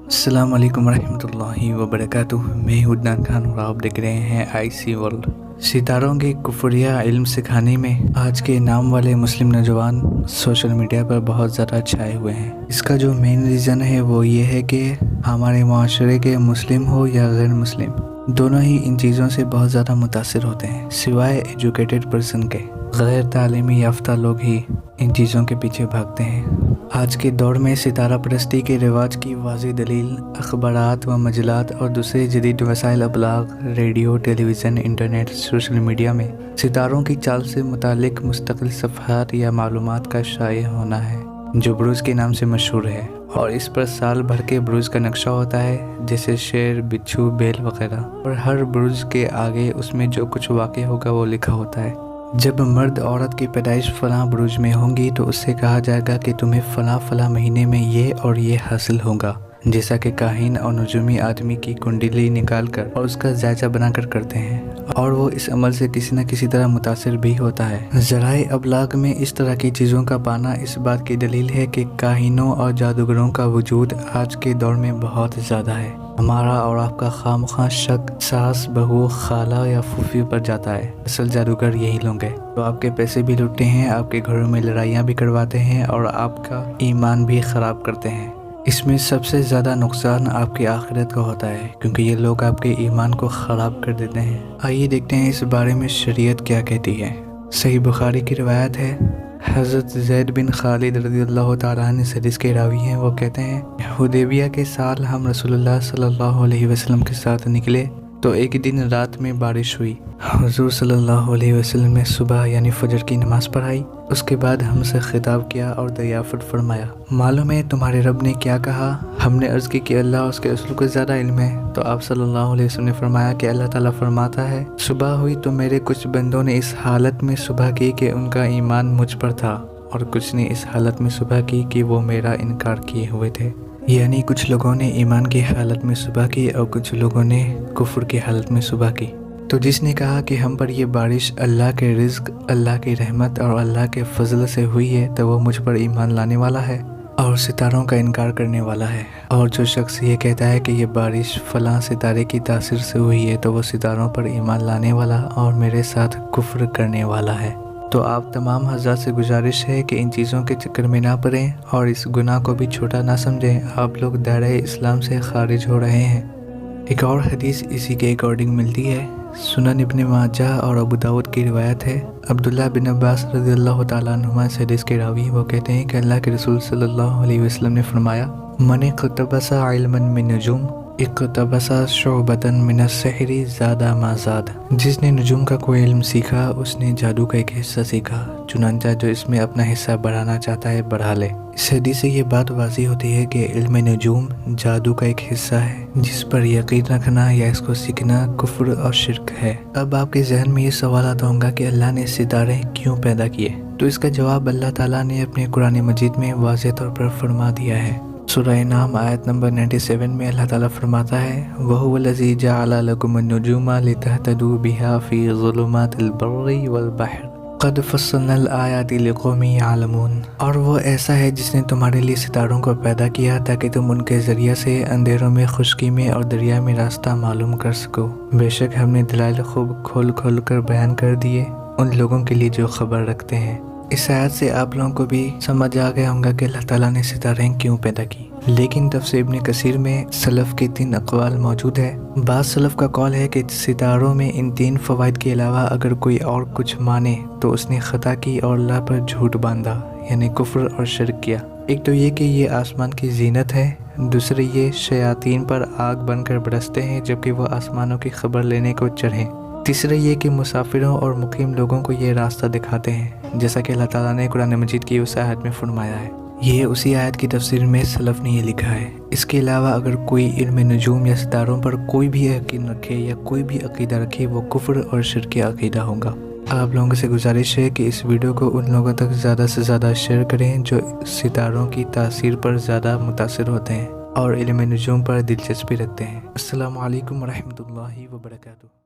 السلام علیکم ورحمۃ اللہ وبرکاتہ۔ میں عدنان خان اور آپ دیکھ رہے ہیں آئی سی ورلڈ۔ ستاروں کے کفریہ علم سکھانے میں آج کے نام والے مسلم نوجوان سوشل میڈیا پر بہت زیادہ چھائے ہوئے ہیں۔ اس کا جو مین ریزن ہے وہ یہ ہے کہ ہمارے معاشرے کے مسلم ہو یا غیر مسلم، دونوں ہی ان چیزوں سے بہت زیادہ متاثر ہوتے ہیں، سوائے ایجوکیٹڈ پرسن کے۔ غیر تعلیمی یافتہ لوگ ہی ان چیزوں کے پیچھے بھاگتے ہیں۔ آج کے دور میں ستارہ پرستی کے رواج کی واضح دلیل اخبارات و مجلات اور دوسرے جدید وسائل ابلاغ، ریڈیو، ٹیلی ویژن، انٹرنیٹ، سوشل میڈیا میں ستاروں کی چال سے متعلق مستقل صفحات یا معلومات کا شائع ہونا ہے، جو بروج کے نام سے مشہور ہے، اور اس پر سال بھر کے بروج کا نقشہ ہوتا ہے، جیسے شیر، بچھو، بیل وغیرہ، اور ہر بروج کے آگے اس میں جو کچھ واقع ہوگا وہ لکھا ہوتا ہے۔ جب مرد عورت کی پیدائش فلاں بروج میں ہوں گی تو اس سے کہا جائے گا کہ تمہیں فلاں مہینے میں یہ اور یہ حاصل ہوگا، جیسا کہ کاہن اور نجومی آدمی کی کنڈلی نکال کر اور اس کا جائزہ بنا کر کرتے ہیں، اور وہ اس عمل سے کسی نہ کسی طرح متاثر بھی ہوتا ہے۔ ذرائع ابلاغ میں اس طرح کی چیزوں کا پانا اس بات کی دلیل ہے کہ کاہنوں اور جادوگروں کا وجود آج کے دور میں بہت زیادہ ہے۔ ہمارا اور آپ کا خواہ شک ساس، بہو، خالہ یا پھوپھی پر جاتا ہے۔ اصل جادوگر یہی لوگ ہیں، تو آپ کے پیسے بھی لوٹتے ہیں، آپ کے گھروں میں لڑائیاں بھی کرواتے ہیں اور آپ کا ایمان بھی خراب کرتے ہیں۔ اس میں سب سے زیادہ نقصان آپ کی آخرت کا ہوتا ہے، کیونکہ یہ لوگ آپ کے ایمان کو خراب کر دیتے ہیں۔ آئیے دیکھتے ہیں اس بارے میں شریعت کیا کہتی ہے۔ صحیح بخاری کی روایت ہے، حضرت زید بن خالد رضی اللہ تعالیٰ عنہ اس حدیث کے راوی ہیں۔ وہ کہتے ہیں، حدیبیہ کے سال ہم رسول اللہ صلی اللہ علیہ وسلم کے ساتھ نکلے تو ایک دن رات میں بارش ہوئی۔ حضور صلی اللہ علیہ وسلم نے صبح یعنی فجر کی نماز پڑھائی، اس کے بعد ہم سے خطاب کیا اور دریافت فرمایا، معلوم ہے تمہارے رب نے کیا کہا؟ ہم نے عرض کی کہ اللہ اور اس کے رسول کو زیادہ علم ہے۔ تو آپ صلی اللہ علیہ وسلم نے فرمایا کہ اللہ تعالیٰ فرماتا ہے، صبح ہوئی تو میرے کچھ بندوں نے اس حالت میں صبح کی کہ ان کا ایمان مجھ پر تھا، اور کچھ نے اس حالت میں صبح کی کہ وہ میرا انکار کیے ہوئے تھے۔ یعنی کچھ لوگوں نے ایمان کی حالت میں صبح کی اور کچھ لوگوں نے کفر کی حالت میں صبح کی۔ تو جس نے کہا کہ ہم پر یہ بارش اللہ کے رزق، اللہ کی رحمت اور اللہ کے فضل سے ہوئی ہے، تو وہ مجھ پر ایمان لانے والا ہے اور ستاروں کا انکار کرنے والا ہے۔ اور جو شخص یہ کہتا ہے کہ یہ بارش فلاں ستارے کی تاثیر سے ہوئی ہے، تو وہ ستاروں پر ایمان لانے والا اور میرے ساتھ کفر کرنے والا ہے۔ تو آپ تمام حضرات سے گزارش ہے کہ ان چیزوں کے چکر میں نہ پڑیں اور اس گناہ کو بھی چھوٹا نہ سمجھیں، آپ لوگ دائرہ اسلام سے خارج ہو رہے ہیں۔ ایک اور حدیث اسی کے اکارڈنگ ملتی ہے، سنن ابن ماجہ اور ابو داؤد کی روایت ہے، عبداللہ بن عباس رضی اللہ تعالیٰ عنہما اس حدیث کے راوی وہ کہتے ہیں کہ اللہ کے رسول صلی اللہ علیہ وسلم نے فرمایا، من اقتبس علما من نجوم اقتبس شعبۃ من السحر زاد ما زاد۔ جس نے نجوم کا کوئی علم سیکھا اس نے جادو کا ایک حصہ سیکھا، چنانچہ جو اس میں اپنا حصہ بڑھانا چاہتا ہے بڑھا لے۔ اس حدیث سے یہ بات واضح ہوتی ہے کہ علم نجوم جادو کا ایک حصہ ہے، جس پر یقین رکھنا یا اس کو سیکھنا کفر اور شرک ہے۔ اب آپ کے ذہن میں یہ سوال آتا ہوگا کہ اللہ نے ستارے کیوں پیدا کیے؟ تو اس کا جواب اللہ تعالیٰ نے اپنے قرآن مجید میں واضح طور پر فرما دیا ہے۔ سورہ نام آیت نمبر 97 میں اللہ تعالیٰ فرماتا ہے، وَهُوَ الَّذِي جَعَلَ لَكُمُ النُّجُومَ لِتَهْتَدُوا بِهَا فِي ظُلُمَاتِ الْبَرِّ وَالْبَحْرِ قَدْ فَصَّلْنَا الْآيَاتِ لِقَوْمٍ يَعْلَمُونَ۔ اور وہ ایسا ہے جس نے تمہارے لیے ستاروں کو پیدا کیا تاکہ تم ان کے ذریعے سے اندھیروں میں، خشکی میں اور دریا میں راستہ معلوم کر سکو۔ بے شک ہم نے دلائل خوب کھول کر بیان کر دیے ان لوگوں کے لیے جو خبر رکھتے ہیں۔ اس آیت سے آپ لوگوں کو بھی سمجھ آ گیا ہوگا کہ اللہ تعالیٰ نے ستارے کیوں پیدا کی۔ لیکن تفسیر ابن کثیر میں سلف کے 3 اقوال موجود ہے۔ بعض سلف کا قول ہے کہ ستاروں میں ان 3 فوائد کے علاوہ اگر کوئی اور کچھ مانے تو اس نے خطا کی اور اللہ پر جھوٹ باندھا، یعنی کفر اور شرک کیا۔ ایک تو یہ کہ یہ آسمان کی زینت ہے، دوسرے یہ شیاطین پر آگ بن کر برستے ہیں جبکہ وہ آسمانوں کی خبر لینے کو چڑھیں، تیسرے یہ کہ مسافروں اور مقیم لوگوں کو یہ راستہ دکھاتے ہیں، جیسا کہ اللہ تعالیٰ نے قرآن مجید کی اس آیت میں فرمایا ہے۔ یہ اسی آیت کی تفسیر میں سلف نے یہ لکھا ہے۔ اس کے علاوہ اگر کوئی علم نجوم یا ستاروں پر کوئی بھی یقین رکھے یا کوئی بھی عقیدہ رکھے، وہ کفر اور شرک عقیدہ ہوگا۔ آپ لوگوں سے گزارش ہے کہ اس ویڈیو کو ان لوگوں تک زیادہ سے زیادہ شیئر کریں جو ستاروں کی تاثیر پر زیادہ متاثر ہوتے ہیں اور علم نجوم پر دلچسپی رکھتے ہیں۔ السلام علیکم ورحمۃ اللہ وبرکاتہ۔